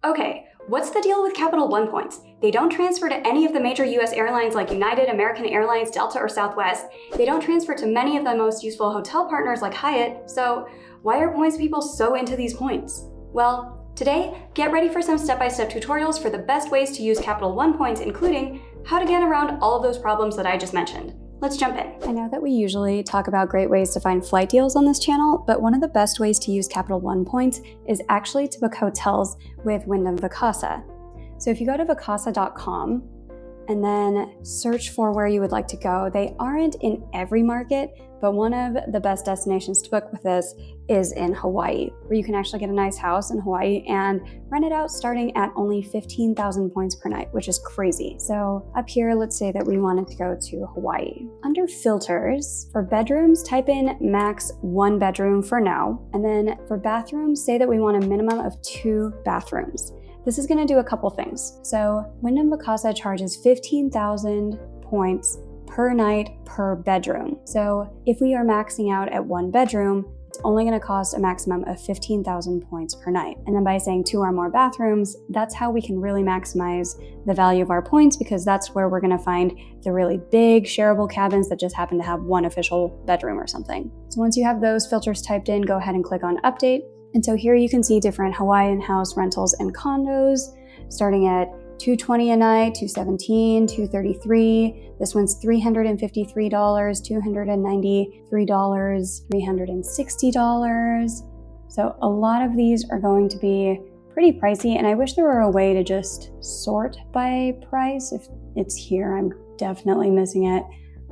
Okay, what's the deal with Capital One points? They don't transfer to any of the major US airlines like United, American Airlines, Delta, or Southwest. They don't transfer to many of the most useful hotel partners like Hyatt, so why are points people so into these points? Well, today, get ready for some step-by-step tutorials for the best ways to use Capital One points, including how to get around all of those problems that I just mentioned. Let's jump in. I know that we usually talk about great ways to find flight deals on this channel, but one of the best ways to use Capital One points is actually to book hotels with Wyndham Vacasa. So if you go to vacasa.com and then search for where you would like to go, they aren't in every market, but one of the best destinations to book with this is in Hawaii, where you can actually get a nice house in Hawaii and rent it out starting at only 15,000 points per night, which is crazy. So up here, let's say that we wanted to go to Hawaii. Under filters, for bedrooms, type in max 1 bedroom for now. And then for bathrooms, say that we want a minimum of 2 bathrooms. This is gonna do a couple things. So Wyndham Vacasa charges 15,000 points per night per bedroom. So if we are maxing out at 1 bedroom, it's only gonna cost a maximum of 15,000 points per night. And then by saying 2 or more bathrooms, that's how we can really maximize the value of our points, because that's where we're gonna find the really big shareable cabins that just happen to have 1 official bedroom or something. So once you have those filters typed in, go ahead and click on update. And so here you can see different Hawaiian house rentals and condos, starting at $220 a night, $217, $233. This one's $353, $293, $360. So a lot of these are going to be pretty pricey, and I wish there were a way to just sort by price. If it's here, I'm definitely missing it.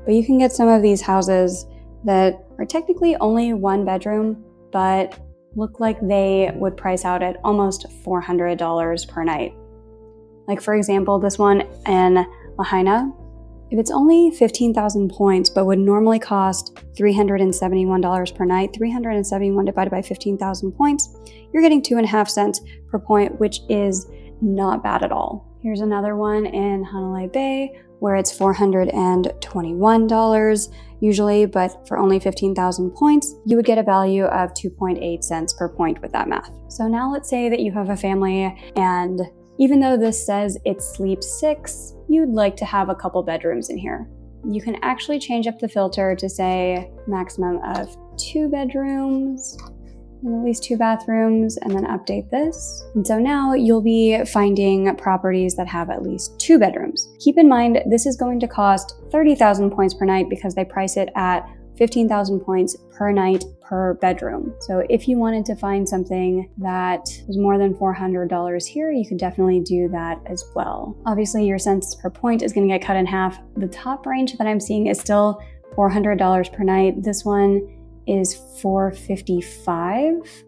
But you can get some of these houses that are technically only 1 bedroom, but look like they would price out at almost $400 per night. Like for example, this one in Lahaina, if it's only 15,000 points, but would normally cost $371 per night, 371 divided by 15,000 points, you're getting 2.5 cents per point, which is not bad at all. Here's another one in Hanalei Bay, where it's $421 usually, but for only 15,000 points, you would get a value of 2.8 cents per point with that math. So now let's say that you have a family, and even though this says it sleeps 6, you'd like to have a couple bedrooms in here. You can actually change up the filter to say maximum of 2 bedrooms, and at least 2 bathrooms, and then update this. And so now you'll be finding properties that have at least 2 bedrooms. Keep in mind, this is going to cost 30,000 points per night because they price it at 15,000 points per night per bedroom. So if you wanted to find something that was more than $400 here, you could definitely do that as well. Obviously, your cents per point is going to get cut in half. The top range that I'm seeing is still $400 per night. This one is $455.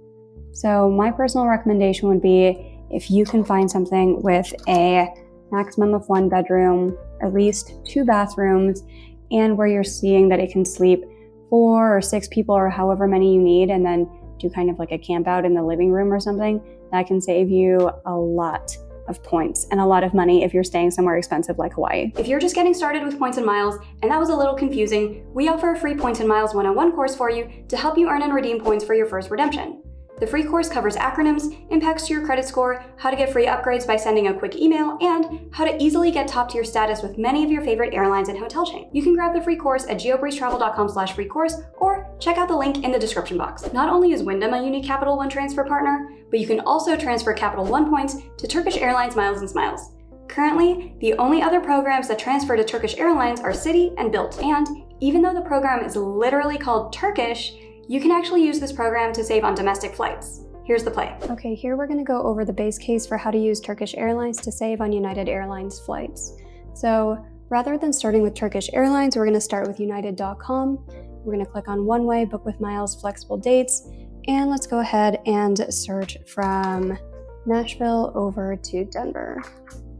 So my personal recommendation would be, if you can find something with a maximum of 1 bedroom, at least 2 bathrooms, and where you're seeing that it can sleep 4 or 6 people or however many you need, and then do kind of like a camp out in the living room or something, that can save you a lot of points and a lot of money if you're staying somewhere expensive like Hawaii. If you're just getting started with points and miles and that was a little confusing, we offer a free Points and Miles 101 course for you to help you earn and redeem points for your first redemption. The free course covers acronyms, impacts to your credit score, how to get free upgrades by sending a quick email, and how to easily get top tier status with many of your favorite airlines and hotel chains. You can grab the free course at geobreezetravel.com/free course or check out the link in the description box. Not only is Wyndham a unique Capital One transfer partner, but you can also transfer Capital One points to Turkish Airlines Miles and Smiles. Currently, the only other programs that transfer to Turkish Airlines are City and Bilt, and even though the program is literally called Turkish, you can actually use this program to save on domestic flights. Here's the play. Okay, here we're gonna go over the base case for how to use Turkish Airlines to save on United Airlines flights. So rather than starting with Turkish Airlines, we're gonna start with United.com. We're gonna click on One Way, Book with Miles, Flexible Dates, and let's go ahead and search from Nashville over to Denver.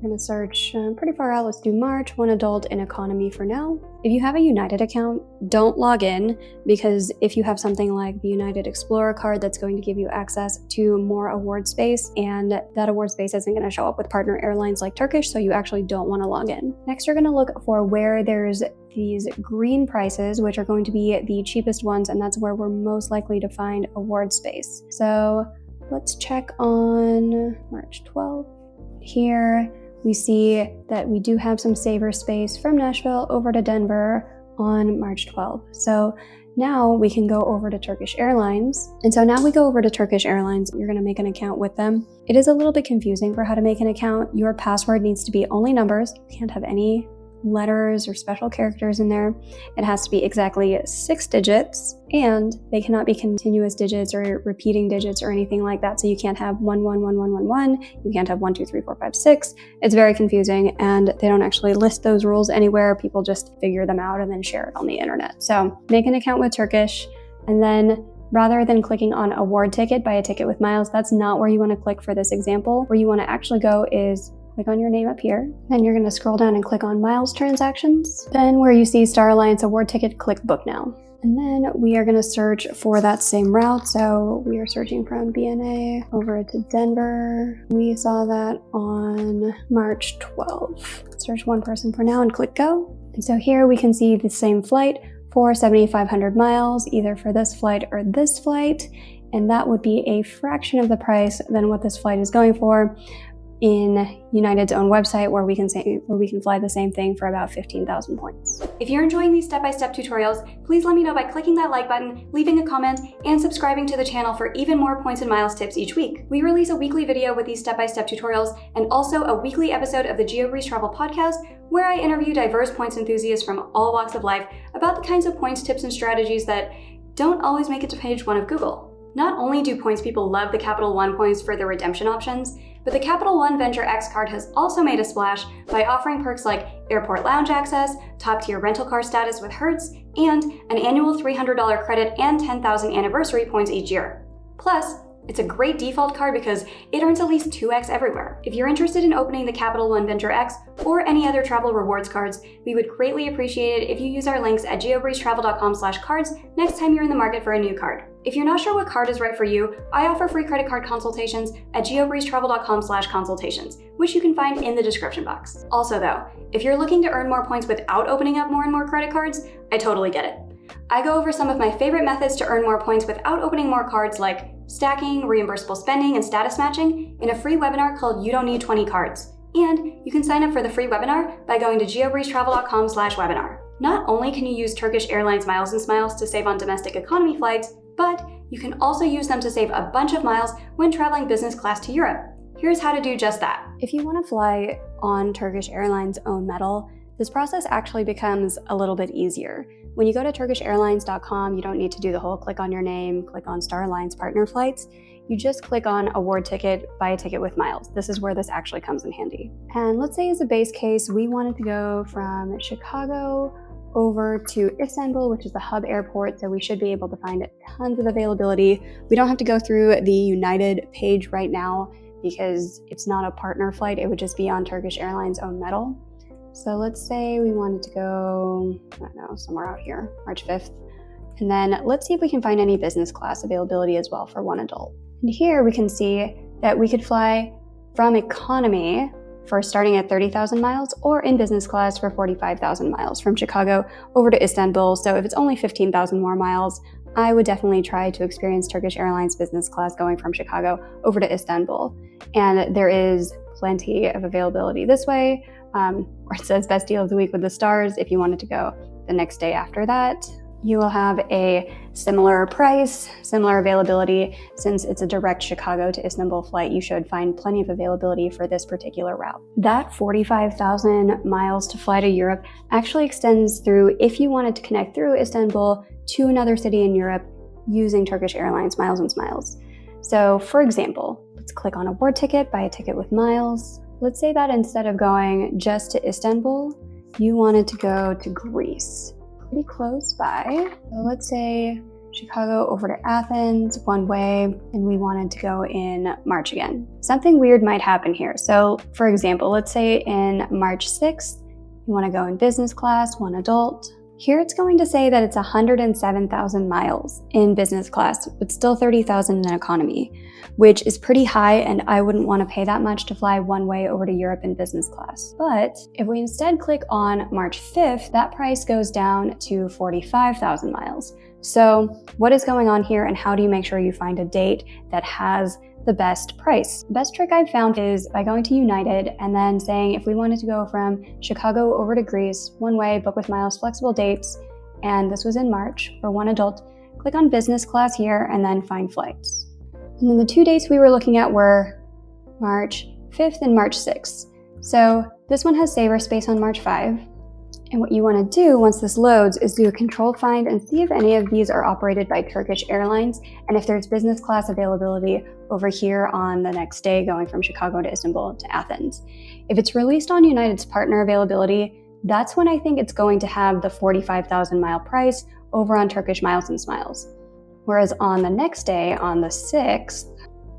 We're gonna search pretty far out. Let's do March, 1 adult in economy for now. If you have a United account, don't log in, because if you have something like the United Explorer card, that's going to give you access to more award space, and that award space isn't gonna show up with partner airlines like Turkish, so you actually don't wanna log in. Next, you're gonna look for where there's these green prices, which are going to be the cheapest ones, and that's where we're most likely to find award space. So let's check on March 12th. Here we see that we do have some saver space from Nashville over to Denver on March 12th. So now we can go over to Turkish Airlines. And so now we go over to Turkish Airlines. You're going to make an account with them. It is a little bit confusing for how to make an account. Your password needs to be only numbers. You can't have any letters or special characters in there. It has to be exactly 6 digits, and they cannot be continuous digits or repeating digits or anything like that. So you can't have 111111. You can't have 1 2 3 4 5 6. It's very confusing, and they don't actually list those rules anywhere. People just figure them out and then share it on the internet. So make an account with Turkish, and then rather than clicking on award ticket, buy a ticket with miles, that's not where you want to click for this example. Where you want to actually go is click on your name up here. Then you're going to scroll down and click on miles transactions. Then where you see Star Alliance award ticket, click book now. And then we are going to search for that same route. So we are searching from BNA over to Denver. We saw that on March 12th. Search one person for now and click go. And so here we can see the same flight for 7,500 miles, either for this flight or this flight. And that would be a fraction of the price than what this flight is going for in United's own website, where we can fly the same thing for about 15,000 points. If you're enjoying these step-by-step tutorials, please let me know by clicking that like button, leaving a comment, and subscribing to the channel for even more points and miles tips each week. We release a weekly video with these step-by-step tutorials and also a weekly episode of the GeoBreeze Travel Podcast, where I interview diverse points enthusiasts from all walks of life about the kinds of points, tips, and strategies that don't always make it to page 1 of Google. Not only do points people love the Capital One points for their redemption options, but the Capital One Venture X card has also made a splash by offering perks like airport lounge access, top-tier rental car status with Hertz, and an annual $300 credit and 10,000 anniversary points each year. Plus, it's a great default card because it earns at least 2x everywhere. If you're interested in opening the Capital One Venture X or any other travel rewards cards, we would greatly appreciate it if you use our links at geobreezetravel.com/cards next time you're in the market for a new card. If you're not sure what card is right for you, I offer free credit card consultations at geobreezetravel.com/consultations, which you can find in the description box. Also though, if you're looking to earn more points without opening up more and more credit cards, I totally get it. I go over some of my favorite methods to earn more points without opening more cards, like stacking, reimbursable spending, and status matching in a free webinar called You Don't Need 20 Cards. And you can sign up for the free webinar by going to geobreezetravel.com/webinar. Not only can you use Turkish Airlines Miles and Smiles to save on domestic economy flights, but you can also use them to save a bunch of miles when traveling business class to Europe. Here's how to do just that. If you want to fly on Turkish Airlines' own metal, this process actually becomes a little bit easier. When you go to turkishairlines.com, you don't need to do the whole click on your name, click on Star Alliance partner flights. You just click on award ticket, buy a ticket with miles. This is where this actually comes in handy. And let's say as a base case, we wanted to go from Chicago over to Istanbul, which is the hub airport, so we should be able to find tons of availability. We don't have to go through the United page right now because it's not a partner flight. It would just be on Turkish Airlines' own metal. So let's say we wanted to go, I don't know, somewhere out here, March 5th. And then let's see if we can find any business class availability as well for one adult. And here we can see that we could fly from economy for starting at 30,000 miles or in business class for 45,000 miles from Chicago over to Istanbul. So if it's only 15,000 more miles, I would definitely try to experience Turkish Airlines business class going from Chicago over to Istanbul. And there is plenty of availability this way. Where it says best deal of the week with the stars. If you wanted to go the next day after that, you will have a similar price, similar availability. Since it's a direct Chicago to Istanbul flight, you should find plenty of availability for this particular route. That 45,000 miles to fly to Europe actually extends through if you wanted to connect through Istanbul to another city in Europe using Turkish Airlines Miles and Smiles. So for example, let's click on award ticket, buy a ticket with miles. Let's say that instead of going just to Istanbul, you wanted to go to Greece. Pretty close by. So let's say Chicago over to Athens one way, and we wanted to go in March again. Something weird might happen here. So for example, let's say in March 6th, you want to go in business class, one adult. Here it's going to say that it's 107,000 miles in business class, but still 30,000 in economy, which is pretty high, and I wouldn't want to pay that much to fly one way over to Europe in business class. But if we instead click on March 5th, that price goes down to 45,000 miles. So what is going on here, and how do you make sure you find a date that has the best price? The best trick I've found is by going to United and then saying if we wanted to go from Chicago over to Greece, one way, book with miles, flexible dates, and this was in March for one adult, click on business class here and then find flights. And then the 2 dates we were looking at were March 5th and March 6th. So this one has saver space on March 5. And what you want to do once this loads is do a control find and see if any of these are operated by Turkish Airlines and if there's business class availability over here on the next day going from Chicago to Istanbul to Athens. If it's released on United's partner availability, that's when I think it's going to have the 45,000 mile price over on Turkish Miles and Smiles. Whereas on the next day, on the 6th,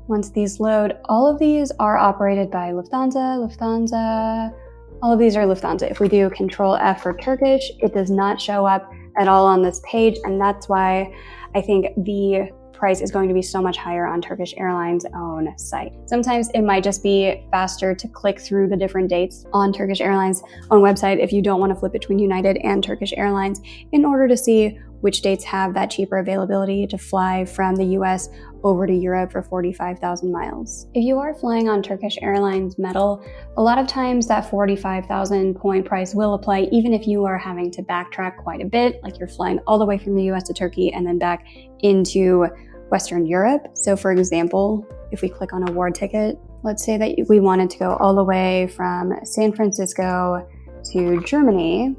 once these load, all of these are operated by Lufthansa, all of these are Lufthansa. If we do Control F for Turkish, it does not show up at all on this page, and that's why I think the price is going to be so much higher on Turkish Airlines' own site. Sometimes it might just be faster to click through the different dates on Turkish Airlines' own website if you don't want to flip between United and Turkish Airlines in order to see which dates have that cheaper availability to fly from the US over to Europe for 45,000 miles. If you are flying on Turkish Airlines Metal, a lot of times that 45,000 point price will apply even if you are having to backtrack quite a bit, like you're flying all the way from the US to Turkey and then back into Western Europe. So for example, if we click on award ticket, let's say that we wanted to go all the way from San Francisco to Germany.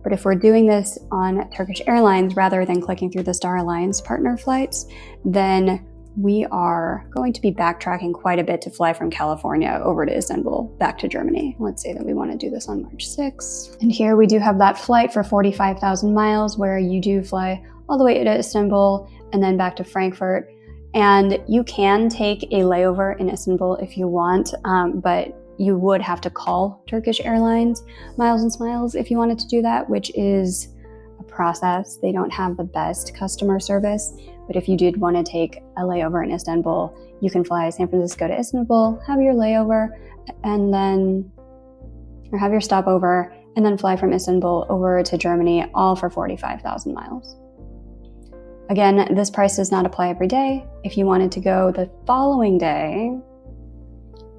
But if we're doing this on Turkish Airlines rather than clicking through the Star Alliance partner flights, then we are going to be backtracking quite a bit to fly from California over to Istanbul, back to Germany. Let's say that we want to do this on March 6th. And here we do have that flight for 45,000 miles where you do fly all the way to Istanbul and then back to Frankfurt. And you can take a layover in Istanbul if you want, but you would have to call Turkish Airlines Miles and Smiles if you wanted to do that, which is a process. They don't have the best customer service, but if you did want to take a layover in Istanbul, you can fly San Francisco to Istanbul, have your layover, and then, or have your stopover, and then fly from Istanbul over to Germany, all for 45,000 miles. Again, this price does not apply every day. If you wanted to go the following day,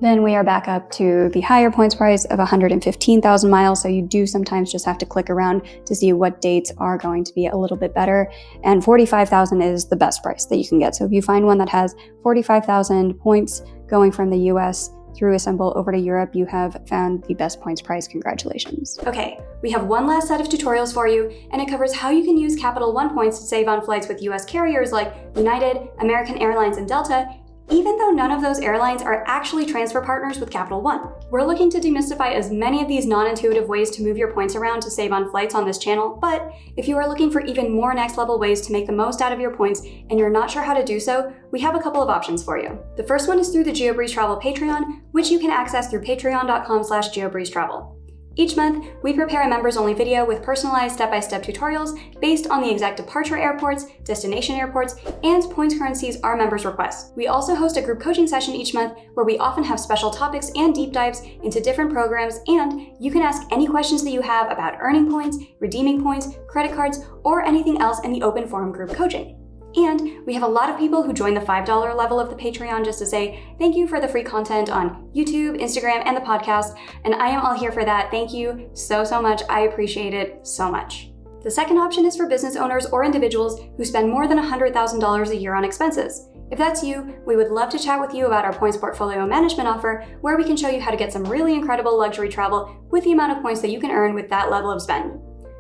then we are back up to the higher points price of 115,000 miles. So you do sometimes just have to click around to see what dates are going to be a little bit better. And 45,000 is the best price that you can get. So if you find one that has 45,000 points going from the US through Istanbul over to Europe, you have found the best points price. Congratulations. Okay, we have one last set of tutorials for you, and it covers how you can use Capital One points to save on flights with US carriers like United, American Airlines, and Delta, even though none of those airlines are actually transfer partners with Capital One. We're looking to demystify as many of these non-intuitive ways to move your points around to save on flights on this channel, but if you are looking for even more next level ways to make the most out of your points and you're not sure how to do so, we have a couple of options for you. The first one is through the GeoBreeze Travel Patreon, which you can access through patreon.com/GeoBreezeTravel. Each month, we prepare a members-only video with personalized step-by-step tutorials based on the exact departure airports, destination airports, and points currencies our members request. We also host a group coaching session each month where we often have special topics and deep dives into different programs, and you can ask any questions that you have about earning points, redeeming points, credit cards, or anything else in the open forum group coaching. And we have a lot of people who join the $5 level of the Patreon just to say thank you for the free content on YouTube, Instagram, and the podcast. And I am all here for that. Thank you so much. I appreciate it so much. The second option is for business owners or individuals who spend more than $100,000 a year on expenses. If that's you, we would love to chat with you about our points portfolio management offer, where we can show you how to get some really incredible luxury travel with the amount of points that you can earn with that level of spend.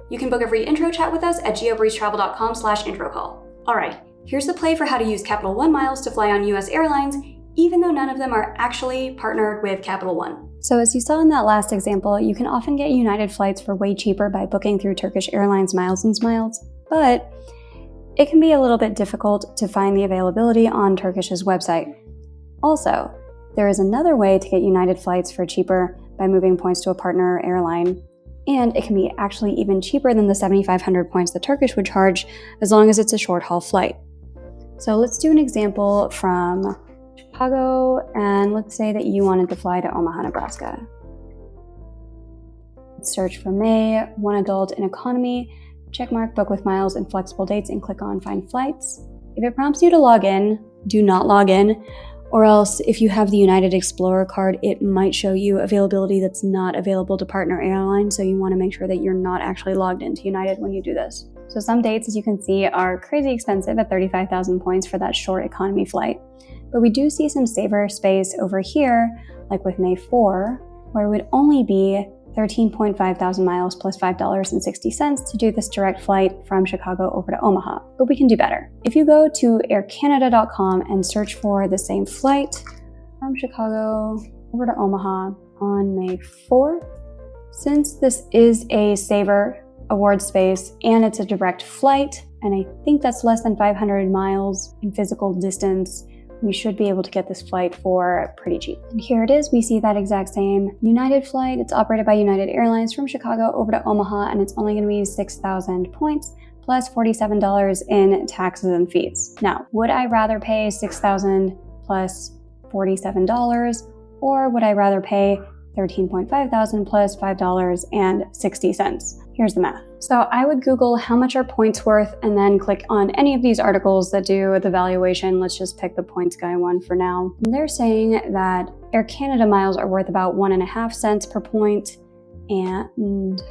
You can book a free intro chat with us at geobreezetravel.com/intro call. All right, here's the play for how to use Capital One miles to fly on US airlines, even though none of them are actually partnered with Capital One. So as you saw in that last example, you can often get United flights for way cheaper by booking through Turkish Airlines Miles and Smiles, but it can be a little bit difficult to find the availability on Turkish's website. Also, there is another way to get United flights for cheaper by moving points to a partner airline, and it can be actually even cheaper than the 7,500 points that Turkish would charge as long as it's a short haul flight. So let's do an example from Chicago, and let's say that you wanted to fly to Omaha, Nebraska. Let's search for May, one adult in economy, checkmark book with miles and flexible dates and click on find flights. If it prompts you to log in, do not log in, or else if you have the United Explorer card, it might show you availability that's not available to partner airlines, so you want to make sure that you're not actually logged into United when you do this. So some dates, as you can see, are crazy expensive at 35,000 points for that short economy flight. But we do see some saver space over here, like with May 4, where it would only be 13.5 thousand miles plus $5.60 to do this direct flight from Chicago over to Omaha. But we can do better. If you go to aircanada.com and search for the same flight from Chicago over to Omaha on May 4, since this is a saver award space and it's a direct flight, and I think that's less than 500 miles in physical distance, we should be able to get this flight for pretty cheap. And here it is. We see that exact same United flight. It's operated by United Airlines from Chicago over to Omaha, and it's only going to be 6,000 points plus $47 in taxes and fees. Now, would I rather pay 6,000 plus $47, or would I rather pay 13.5 thousand plus $5.60? Here's the math. So I would Google how much are points worth and then click on any of these articles that do the valuation. Let's just pick the points guy one for now. And they're saying that Air Canada miles are worth about 1.5 cents per point, and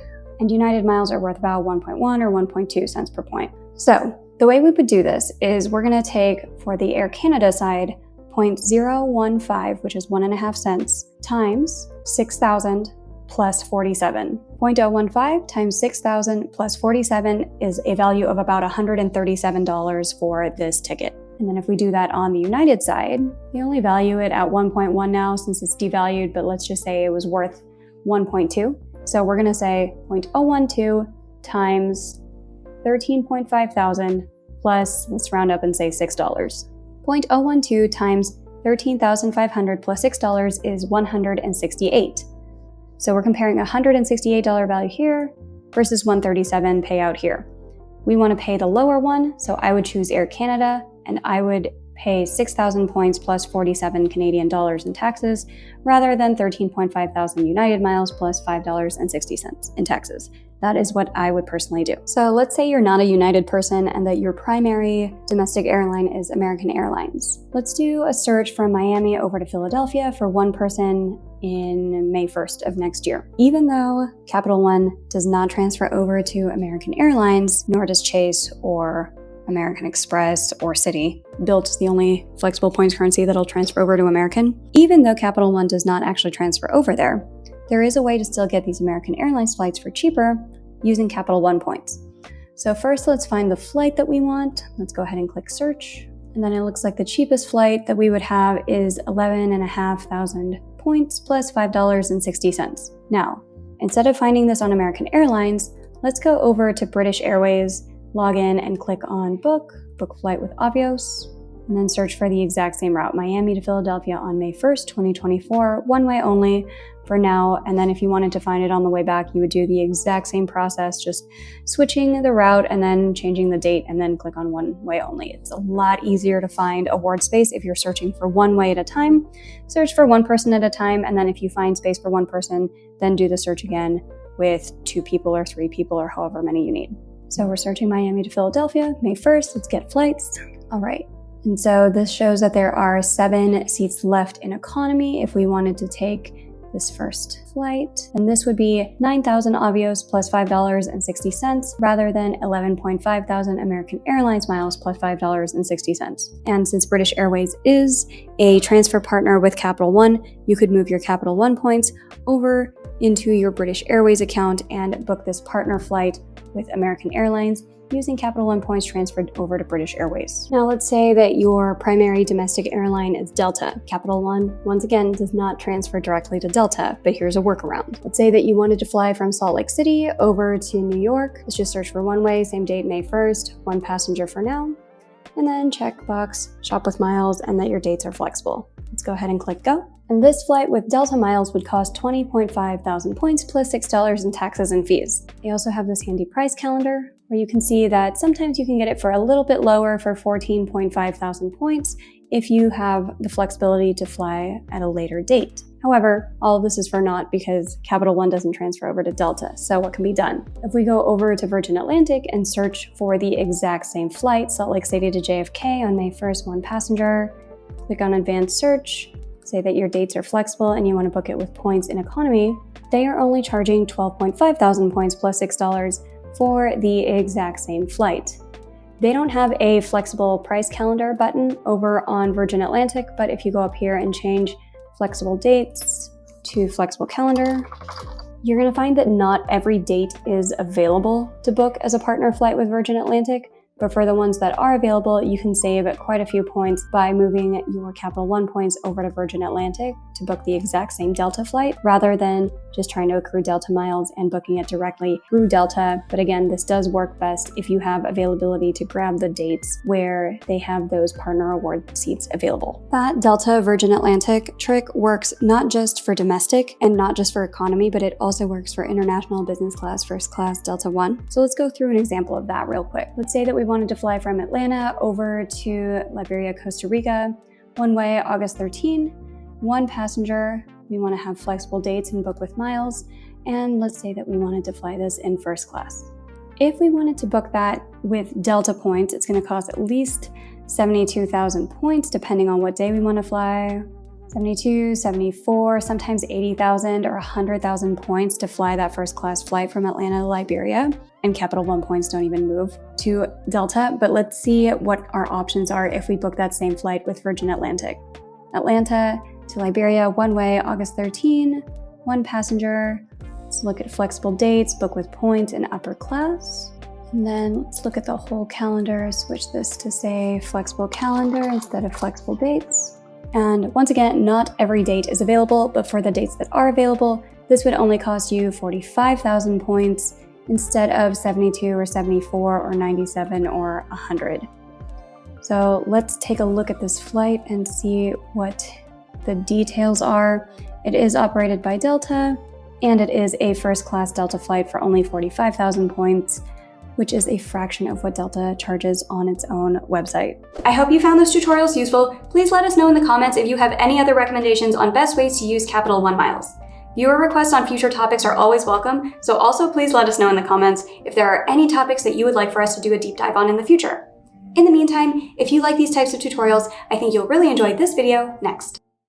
United miles are worth about 1.1 or 1.2 cents per point. So the way we would do this is we're going to take, for the Air Canada side, 0.015, which is 1.5 cents, times 6,000 plus 47. 0.015 times 6,000 plus 47 is a value of about $137 for this ticket. And then if we do that on the United side, they only value it at 1.1 now since it's devalued, but let's just say it was worth 1.2. So we're going to say 0.012 times 13.5 thousand plus, let's round up and say $6. 0.012 times 13,500 plus $6 is 168. So we're comparing a $168 value here versus $137 payout here. We want to pay the lower one, so I would choose Air Canada, and I would pay 6,000 points plus 47 Canadian dollars in taxes, rather than 13.5 thousand United miles plus $5.60 in taxes. That is what I would personally do. So let's say you're not a United person and that your primary domestic airline is American Airlines. Let's do a search from Miami over to Philadelphia for one person in May 1st of next year. Even though Capital One does not transfer over to American Airlines, nor does Chase or American Express or Citi. Bilt is the only flexible points currency that'll transfer over to American. Even though Capital One does not actually transfer over there, there is a way to still get these American Airlines flights for cheaper using Capital One points. So first, let's find the flight that we want. Let's go ahead and click search. And then it looks like the cheapest flight that we would have is 11,500 points plus $5.60. Now, instead of finding this on American Airlines, let's go over to British Airways, log in and click on book flight with Avios, and then search for the exact same route, Miami to Philadelphia on May 1st, 2024, one way only for now. And then if you wanted to find it on the way back, you would do the exact same process, just switching the route and then changing the date and then click on one way only. It's a lot easier to find award space if you're searching for one way at a time. Search for one person at a time, and then if you find space for one person, then do the search again with 2 people or 3 people or however many you need. So we're searching Miami to Philadelphia, May 1st, let's get flights. All right. And so this shows that there are 7 seats left in economy if we wanted to take this first flight. And this would be 9,000 Avios plus $5.60 rather than 11.5 thousand American Airlines miles plus $5.60. And since British Airways is a transfer partner with Capital One, you could move your Capital One points over into your British Airways account and book this partner flight with American Airlines using Capital One points transferred over to British Airways. Now let's say that your primary domestic airline is Delta. Capital One, once again, does not transfer directly to Delta, but here's a workaround. Let's say that you wanted to fly from Salt Lake City over to New York. Let's just search for one way, same date, May 1st, one passenger for now, and then check box, shop with miles, and that your dates are flexible. Let's go ahead and click go. And this flight with Delta miles would cost 20.5 thousand points plus $6 in taxes and fees. They also have this handy price calendar where you can see that sometimes you can get it for a little bit lower for 14.5 thousand points if you have the flexibility to fly at a later date. However, all of this is for naught because Capital One doesn't transfer over to Delta. So what can be done? If we go over to Virgin Atlantic and search for the exact same flight, Salt Lake City to JFK on May 1st, 1 passenger, click on advanced search, say that your dates are flexible and you want to book it with points in economy, they are only charging 12.5 thousand points plus $6 for the exact same flight. They don't have a flexible price calendar button over on Virgin Atlantic, but if you go up here and change flexible dates to flexible calendar, you're going to find that not every date is available to book as a partner flight with Virgin Atlantic. But for the ones that are available, you can save quite a few points by moving your Capital One points over to Virgin Atlantic to book the exact same Delta flight, rather than just trying to accrue Delta miles and booking it directly through Delta. But again, this does work best if you have availability to grab the dates where they have those partner award seats available. That Delta Virgin Atlantic trick works not just for domestic and not just for economy, but it also works for international, business class, first class, Delta One. So let's go through an example of that real quick. Let's say that we wanted to fly from Atlanta over to Liberia, Costa Rica, one way, August 13, one passenger. We want to have flexible dates and book with miles. And let's say that we wanted to fly this in first class. If we wanted to book that with Delta points, it's going to cost at least 72,000 points, depending on what day we want to fly. 72, 74, sometimes 80,000 or 100,000 points to fly that first class flight from Atlanta to Liberia. And Capital One points don't even move to Delta. But let's see what our options are if we book that same flight with Virgin Atlantic. Atlanta to Liberia, one way, August 13, one passenger. Let's look at flexible dates, book with points in upper class. And then let's look at the whole calendar, switch this to say flexible calendar instead of flexible dates. And once again, not every date is available, but for the dates that are available, this would only cost you 45,000 points instead of 72 or 74 or 97 or 100. So let's take a look at this flight and see what the details are. It is operated by Delta, and it is a first class Delta flight for only 45,000 points, which is a fraction of what Delta charges on its own website. I hope you found those tutorials useful. Please let us know in the comments if you have any other recommendations on best ways to use Capital One miles. Viewer requests on future topics are always welcome, so also please let us know in the comments if there are any topics that you would like for us to do a deep dive on in the future. In the meantime, if you like these types of tutorials, I think you'll really enjoy this video next.